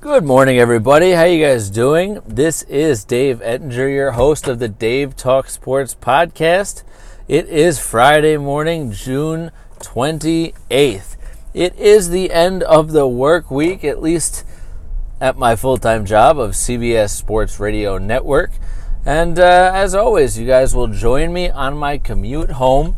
Good morning, everybody. How you guys doing? This is Dave Ettinger, your host of the Dave Talk Sports podcast. It is Friday morning, June 28th. It is the end of the work week, at least at my full-time job of CBS Sports Radio Network. And as always, you guys will join me on my commute home,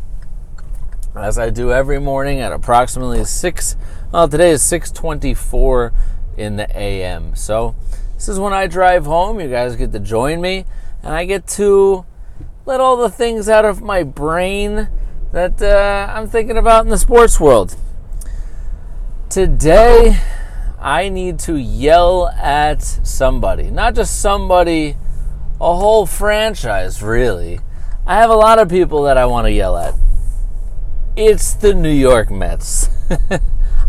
as I do every morning at approximately today is 6:24 in the AM. So this is when I drive home. You guys get to join me, and I get to let all the things out of my brain that I'm thinking about in the sports world. Today, I need to yell at somebody. Not just somebody, a whole franchise, really. I have a lot of people that I want to yell at. It's the New York Mets.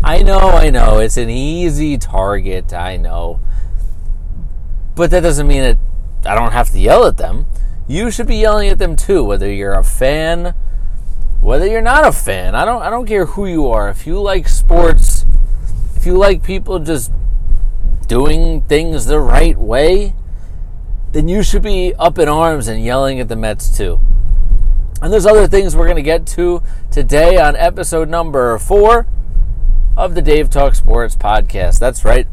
I know. It's an easy target, I know. But that doesn't mean I don't have to yell at them. You should be yelling at them too, whether you're a fan, whether you're not a fan. I don't care who you are. If you like sports, if you like people just doing things the right way, then you should be up in arms and yelling at the Mets too. And there's other things we're going to get to today on episode number 4 of the Dave Talk Sports podcast. That's right.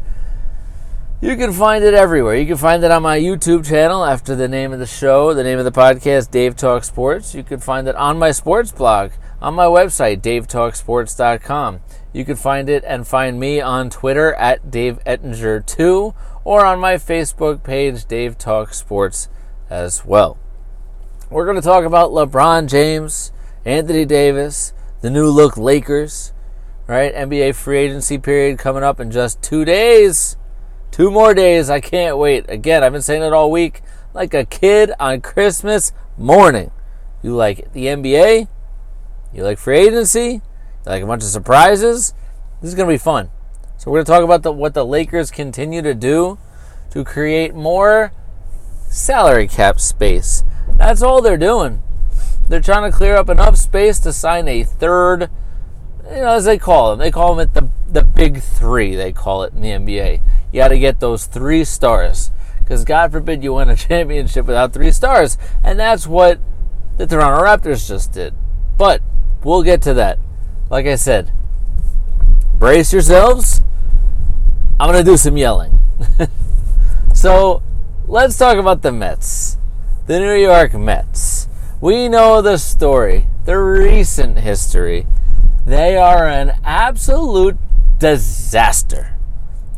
You can find it everywhere. You can find it on my YouTube channel after the name of the show, the name of the podcast, Dave Talk Sports. You can find it on my sports blog, on my website, DaveTalksSports.com. You can find it and find me on Twitter at DaveEttinger2 or on my Facebook page, Dave Talk Sports as well. We're going to talk about LeBron James, Anthony Davis, the new look Lakers, right? NBA free agency period coming up in just 2 days. 2 more days. I can't wait. Again, I've been saying it all week, like a kid on Christmas morning. You like the NBA? You like free agency? You like a bunch of surprises? This is going to be fun. So we're going to talk about what the Lakers continue to do to create more salary cap space. That's all they're doing. They're trying to clear up enough space to sign a third, as they call them. They call them the big three, they call it in the NBA. You got to get those 3 stars. Because God forbid you win a championship without 3 stars. And that's what the Toronto Raptors just did. But we'll get to that. Like I said, brace yourselves. I'm going to do some yelling. So let's talk about the Mets. The New York Mets. We know the story, the recent history. They are an absolute disaster.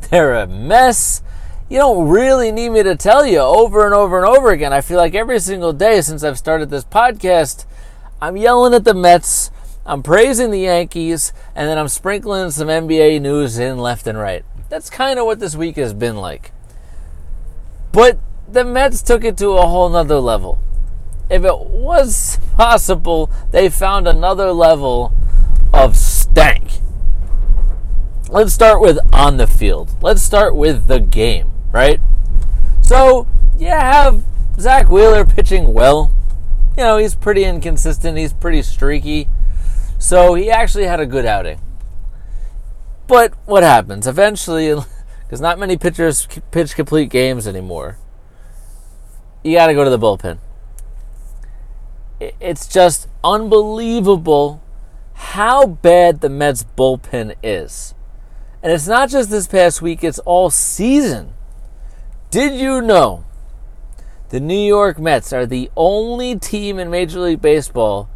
They're a mess. You don't really need me to tell you over and over and over again. I feel like every single day since I've started this podcast, I'm yelling at the Mets, I'm praising the Yankees, and then I'm sprinkling some NBA news in left and right. That's kind of what this week has been like. But the Mets took it to a whole nother level. If it was possible, they found another level of stank. Let's start with on the field. Let's start with the game, right? So, you have Zach Wheeler pitching well. He's pretty inconsistent. He's pretty streaky. So, he actually had a good outing. But what happens? Eventually, because not many pitchers pitch complete games anymore, you got to go to the bullpen. It's just unbelievable how bad the Mets bullpen is. And it's not just this past week, it's all season. Did you know the New York Mets are the only team in Major League Baseball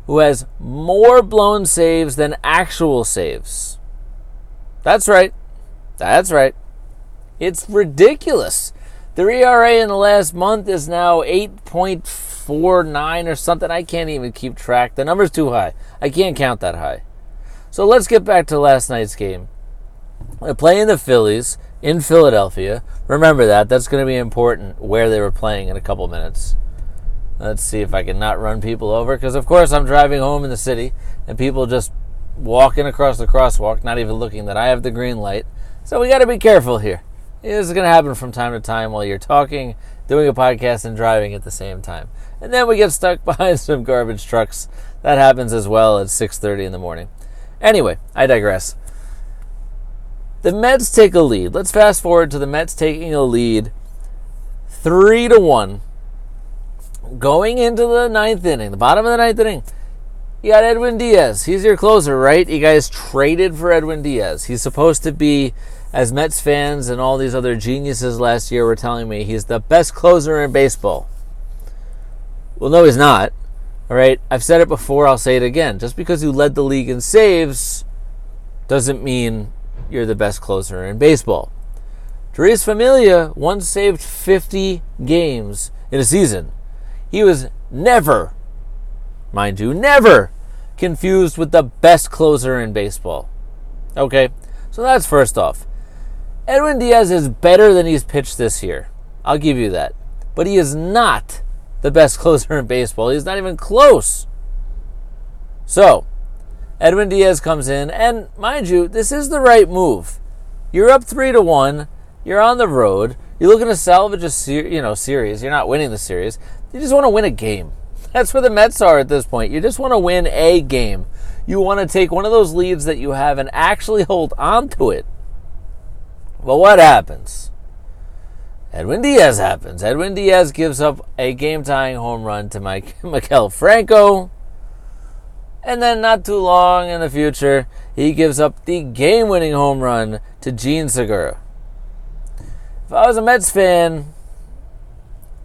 who has more blown saves than actual saves? That's right. That's right. It's ridiculous. Their ERA in the last month is now 8.49 or something. I can't even keep track. The number's too high. I can't count that high. So let's get back to last night's game. They're playing the Phillies in Philadelphia. Remember that. That's going to be important where they were playing in a couple minutes. Let's see if I can not run people over. Because, of course, I'm driving home in the city. And people just walking across the crosswalk, not even looking that I have the green light. So we got to be careful here. This is going to happen from time to time while you're talking, doing a podcast, and driving at the same time. And then we get stuck behind some garbage trucks. That happens as well at 6:30 in the morning. Anyway, I digress. The Mets take a lead. Let's fast forward to the Mets taking a lead 3-1. Going into the ninth inning, the bottom of the ninth inning, you got Edwin Diaz. He's your closer, right? You guys traded for Edwin Diaz. He's supposed to be, as Mets fans and all these other geniuses last year were telling me, he's the best closer in baseball. Well, no, he's not. All right? I've said it before. I'll say it again. Just because you led the league in saves doesn't mean you're the best closer in baseball. Jeurys Familia once saved 50 games in a season. He was never, mind you, never confused with the best closer in baseball. Okay, so that's first off. Edwin Diaz is better than he's pitched this year. I'll give you that. But he is not the best closer in baseball. He's not even close. So, Edwin Diaz comes in, and mind you, this is the right move. You're up 3-1. You're on the road. You're looking to salvage a series. You're not winning the series. You just want to win a game. That's where the Mets are at this point. You just want to win a game. You want to take one of those leads that you have and actually hold on to it. Well, what happens? Edwin Diaz happens. Edwin Diaz gives up a game-tying home run to Maikel Franco. And then not too long in the future, he gives up the game-winning home run to Gene Segura. If I was a Mets fan,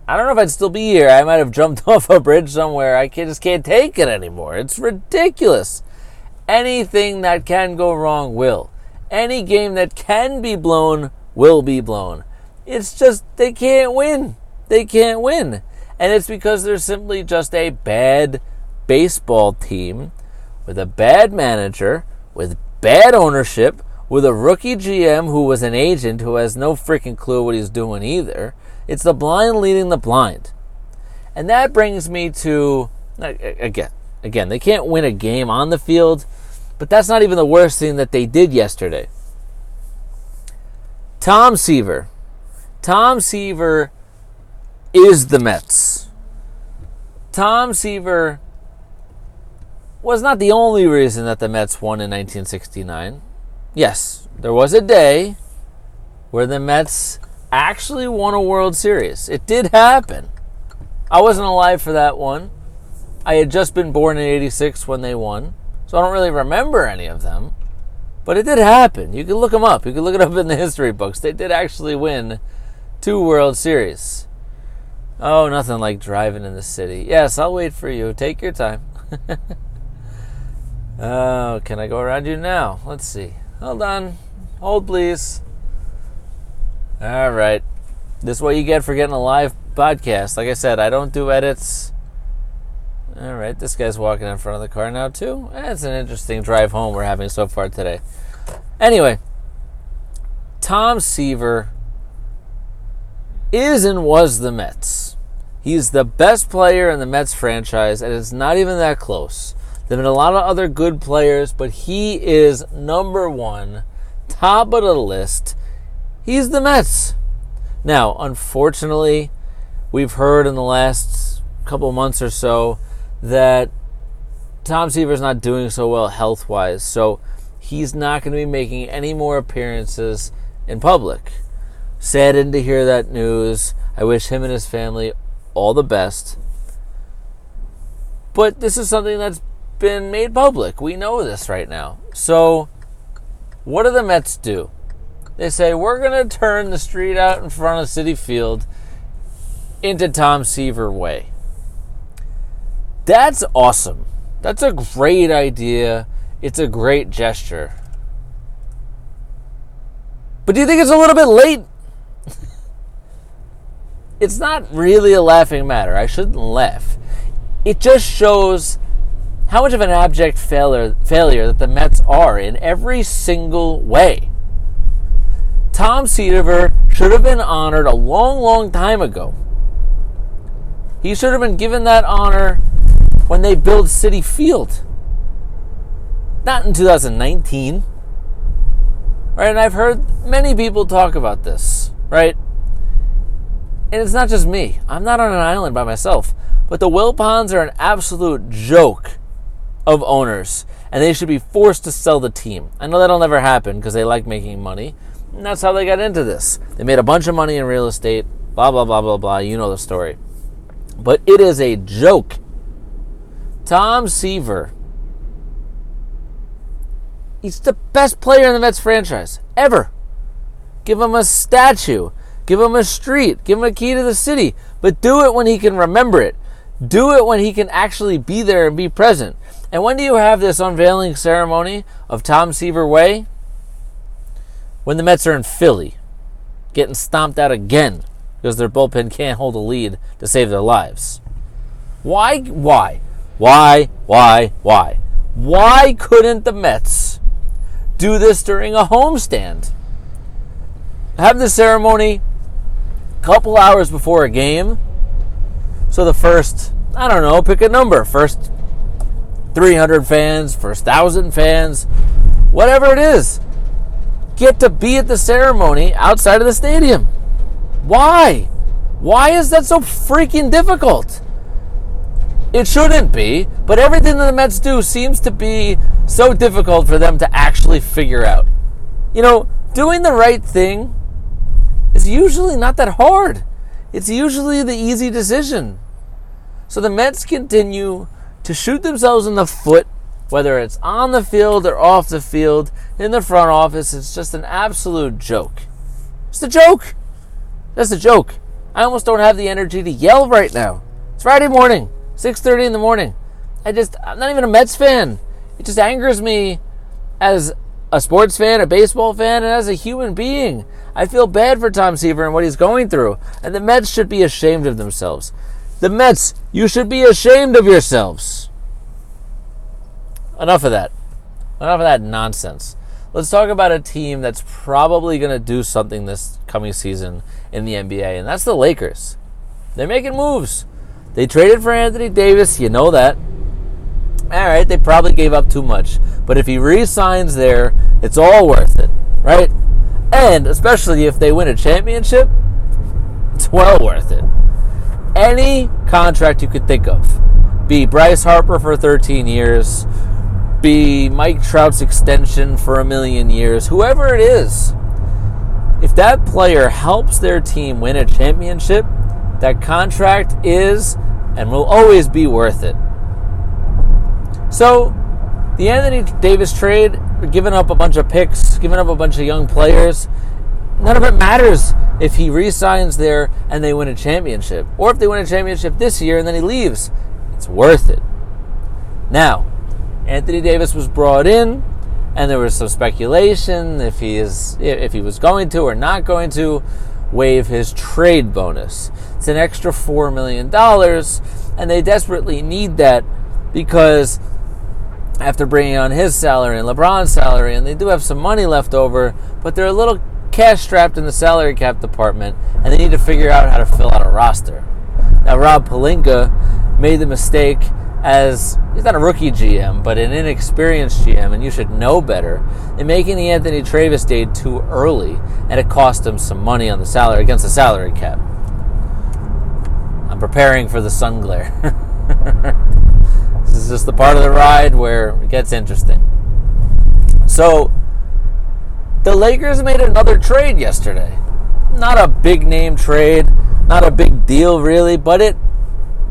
I don't know if I'd still be here. I might have jumped off a bridge somewhere. I just can't take it anymore. It's ridiculous. Anything that can go wrong will. Any game that can be blown will be blown. It's just they can't win. They can't win. And it's because they're simply just a bad baseball team with a bad manager, with bad ownership, with a rookie GM who was an agent who has no freaking clue what he's doing either. It's the blind leading the blind. And that brings me to, again, they can't win a game on the field, but that's not even the worst thing that they did yesterday. Tom Seaver. Tom Seaver is the Mets. Tom Seaver was not the only reason that the Mets won in 1969. Yes, there was a day where the Mets actually won a World Series. It did happen. I wasn't alive for that one. I had just been born in 86 when they won, so I don't really remember any of them. But it did happen. You can look them up. You can look it up in the history books. They did actually win 2 World Series. Oh, nothing like driving in the city. Yes, I'll wait for you. Take your time. Oh, can I go around you now? Let's see. Hold on. Hold, please. All right. This is what you get for getting a live podcast. Like I said, I don't do edits. All right. This guy's walking in front of the car now, too. That's an interesting drive home we're having so far today. Anyway, Tom Seaver is and was the Mets. He's the best player in the Mets franchise, and it's not even that close. There have been a lot of other good players, but he is number one, top of the list. He's the Mets. Now, unfortunately, we've heard in the last couple months or so that Tom Seaver's not doing so well health-wise, so he's not going to be making any more appearances in public. Saddened to hear that news. I wish him and his family all the best. But this is something that's been made public. We know this right now. So, what do the Mets do? They say, we're going to turn the street out in front of Citi Field into Tom Seaver Way. That's awesome. That's a great idea. It's a great gesture. But do you think it's a little bit late? It's not really a laughing matter. I shouldn't laugh. It just shows how much of an abject failure that the Mets are in every single way. Tom Seaver should have been honored a long, long time ago. He should have been given that honor when they built Citi Field. Not in 2019. Right? And I've heard many people talk about this. Right? And it's not just me. I'm not on an island by myself. But the Wilpons are an absolute joke of owners. and they should be forced to sell the team. I know that'll never happen because they like making money, and that's how they got into this. They made a bunch of money in real estate, blah, blah, blah, blah, blah. You know the story. But it is a joke. Tom Seaver, he's the best player in the Mets franchise ever. Give him a statue. Give him a street. Give him a key to the city. But do it when he can remember it. Do it when he can actually be there and be present. And when do you have this unveiling ceremony of Tom Seaver Way? When the Mets are in Philly, getting stomped out again because their bullpen can't hold a lead to save their lives. Why? Why couldn't the Mets do this during a homestand? Have the ceremony a couple hours before a game. So the first, I don't know, pick a number. First 300 fans, first 1,000 fans, whatever it is, get to be at the ceremony outside of the stadium. Why? Why is that so freaking difficult? It shouldn't be, but everything that the Mets do seems to be so difficult for them to actually figure out. You know, doing the right thing is usually not that hard. It's usually the easy decision. So the Mets continue to shoot themselves in the foot, whether it's on the field or off the field, in the front office. It's just an absolute joke. It's a joke. That's a joke. I almost don't have the energy to yell right now. It's Friday morning, 6:30 in the morning. I'm not even a Mets fan. It just angers me as a sports fan, a baseball fan, and as a human being. I feel bad for Tom Seaver and what he's going through. And the Mets should be ashamed of themselves. The Mets, you should be ashamed of yourselves. Enough of that. Enough of that nonsense. Let's talk about a team that's probably going to do something this coming season in the NBA, and that's the Lakers. They're making moves. They traded for Anthony Davis. You know that. All right, they probably gave up too much. But if he re-signs there, it's all worth it, right? And especially if they win a championship, it's well worth it. Any contract you could think of, be Bryce Harper for 13 years, be Mike Trout's extension for 1 million years, whoever it is, if that player helps their team win a championship, that contract is and will always be worth it. So, the Anthony Davis trade, giving up a bunch of picks, giving up a bunch of young players, none of it matters if he re-signs there and they win a championship. Or if they win a championship this year and then he leaves. It's worth it. Now, Anthony Davis was brought in, and there was some speculation if he was going to or not going to waive his trade bonus. It's an extra $4 million, and they desperately need that because after bringing on his salary and LeBron's salary, and they do have some money left over, but they're a little cash strapped in the salary cap department, and they need to figure out how to fill out a roster. Now, Rob Pelinka made the mistake as, he's not a rookie GM, but an inexperienced GM, and you should know better, in making the Anthony Davis trade too early, and it cost him some money on the salary, against the salary cap. I'm preparing for the sun glare. This is just the part of the ride where it gets interesting. So, the Lakers made another trade yesterday. Not a big name trade, not a big deal really, but it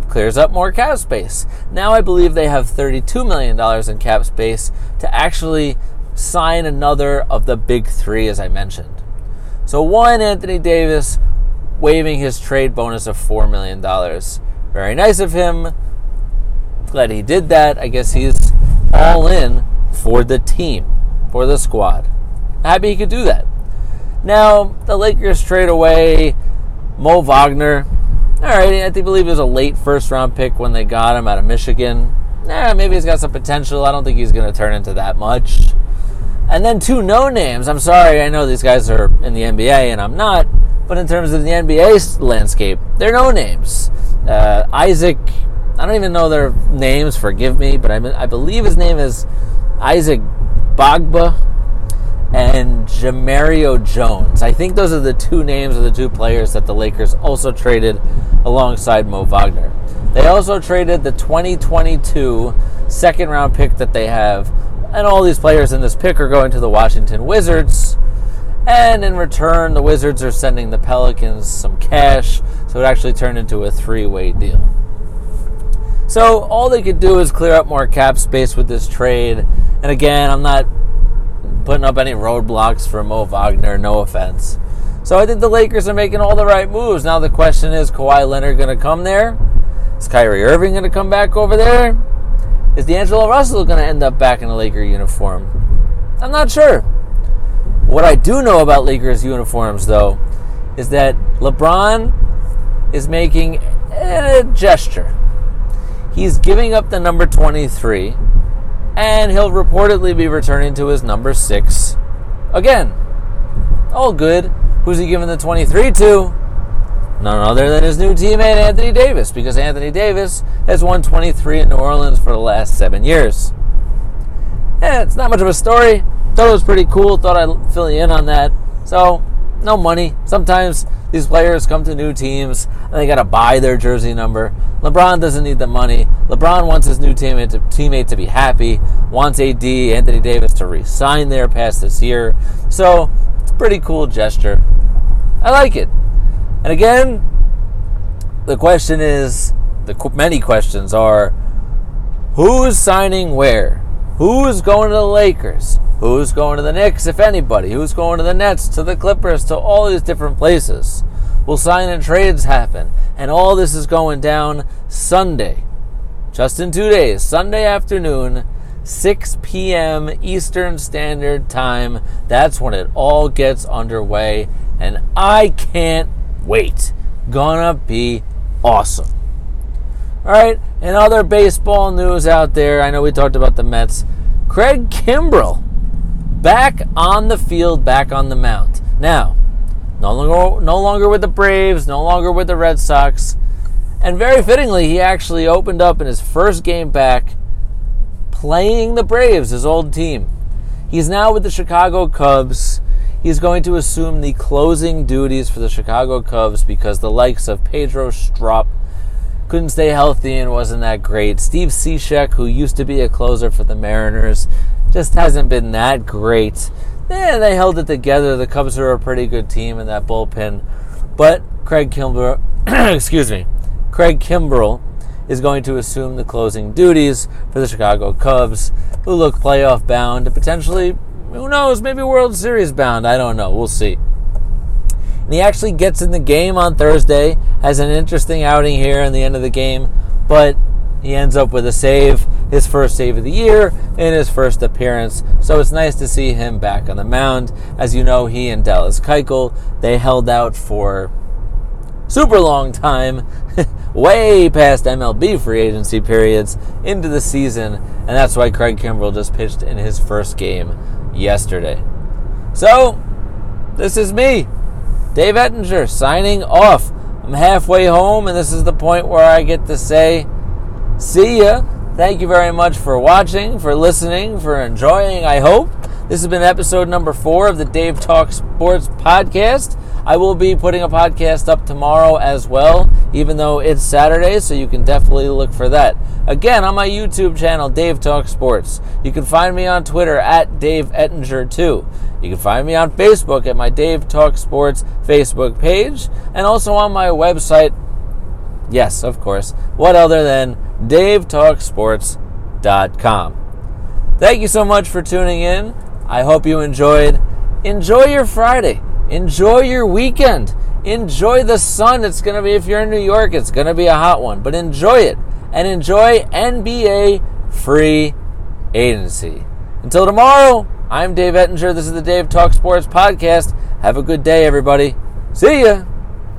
clears up more cap space. Now I believe they have $32 million in cap space to actually sign another of the big three, as I mentioned. So one, Anthony Davis waiving his trade bonus of $4 million. Very nice of him. Glad he did that. I guess he's all in for the team, for the squad. Happy he could do that. Now, the Lakers trade away Mo Wagner. All right, I believe it was a late first-round pick when they got him out of Michigan. Maybe he's got some potential. I don't think he's going to turn into that much. And then two no-names. I'm sorry, I know these guys are in the NBA, and I'm not. But in terms of the NBA landscape, they're no-names. Isaac, I don't even know their names, forgive me, but I believe his name is Isaac Bogba and Jamario Jones. I think those are the two names of the two players that the Lakers also traded alongside Mo Wagner. They also traded the 2022 second-round pick that they have And all these players in this pick are going to the Washington Wizards. And in return, the Wizards are sending the Pelicans some cash. So it actually turned into a 3-way deal. So all they could do is clear up more cap space with this trade. And again, I'm not putting up any roadblocks for Mo Wagner, no offense. So I think the Lakers are making all the right moves. Now the question is, Kawhi Leonard going to come there? Is Kyrie Irving going to come back over there? Is D'Angelo Russell going to end up back in a Laker uniform? I'm not sure. What I do know about Lakers uniforms, though, is that LeBron is making a gesture. He's giving up the number 23, and he'll reportedly be returning to his number 6 again. All good. Who's he giving the 23 to? None other than his new teammate, Anthony Davis, because Anthony Davis has won 23 in New Orleans for the last 7 years. It's not much of a story. Thought it was pretty cool. Thought I'd fill you in on that. So, no money. Sometimes these players come to new teams and they got to buy their jersey number. LeBron doesn't need the money. LeBron wants his new teammate to be happy. Wants AD, Anthony Davis, to re-sign there past this year. So, it's a pretty cool gesture. I like it. And again, the question is, many questions are, who's signing where? Who's going to the Lakers? Who's going to the Knicks, if anybody? Who's going to the Nets, to the Clippers, to all these different places? Will sign and trades happen? And all this is going down Sunday, just in 2 days, Sunday afternoon, 6 p.m. Eastern Standard Time. That's when it all gets underway, and I can't wait. Gonna be awesome. All right, in other baseball news out there, I know we talked about the Mets. Craig Kimbrell back on the field, back on the mound. Now, no longer with the Braves, no longer with the Red Sox. And very fittingly, he actually opened up in his first game back playing the Braves, his old team. He's now with the Chicago Cubs. He's going to assume the closing duties for the Chicago Cubs because the likes of Pedro Strop couldn't stay healthy and wasn't that great. Steve Cishek, who used to be a closer for the Mariners, just hasn't been that great. They held it together. The Cubs are a pretty good team in that bullpen. But Craig Kimbrell, Craig Kimbrell is going to assume the closing duties for the Chicago Cubs, who look playoff bound, potentially, who knows, maybe World Series bound. I don't know. We'll see. And he actually gets in the game on Thursday, has an interesting outing here in the end of the game, but he ends up with a save, his first save of the year in his first appearance. So it's nice to see him back on the mound. As you know, he and Dallas Keuchel, they held out for super long time, way past MLB free agency periods, into the season, and that's why Craig Kimbrell just pitched in his first game yesterday. So, this is me, Dave Ettinger, signing off. I'm halfway home, and this is the point where I get to say, see ya. Thank you very much for watching, for listening, for enjoying, I hope. This has been episode number 4 of the Dave Talk Sports podcast. I will be putting a podcast up tomorrow as well, even though it's Saturday, so you can definitely look for that. Again, on my YouTube channel, Dave Talk Sports. You can find me on Twitter at Dave Ettinger 2. You can find me on Facebook at my Dave Talk Sports Facebook page, and also on my website. Yes, of course. What other than DaveTalkSports.com. Thank you so much for tuning in. I hope you enjoyed. Enjoy your Friday. Enjoy your weekend. Enjoy the sun. It's going to be, if you're in New York, it's going to be a hot one. But enjoy it. And enjoy NBA free agency. Until tomorrow, I'm Dave Ettinger. This is the Dave Talk Sports podcast. Have a good day, everybody. See ya.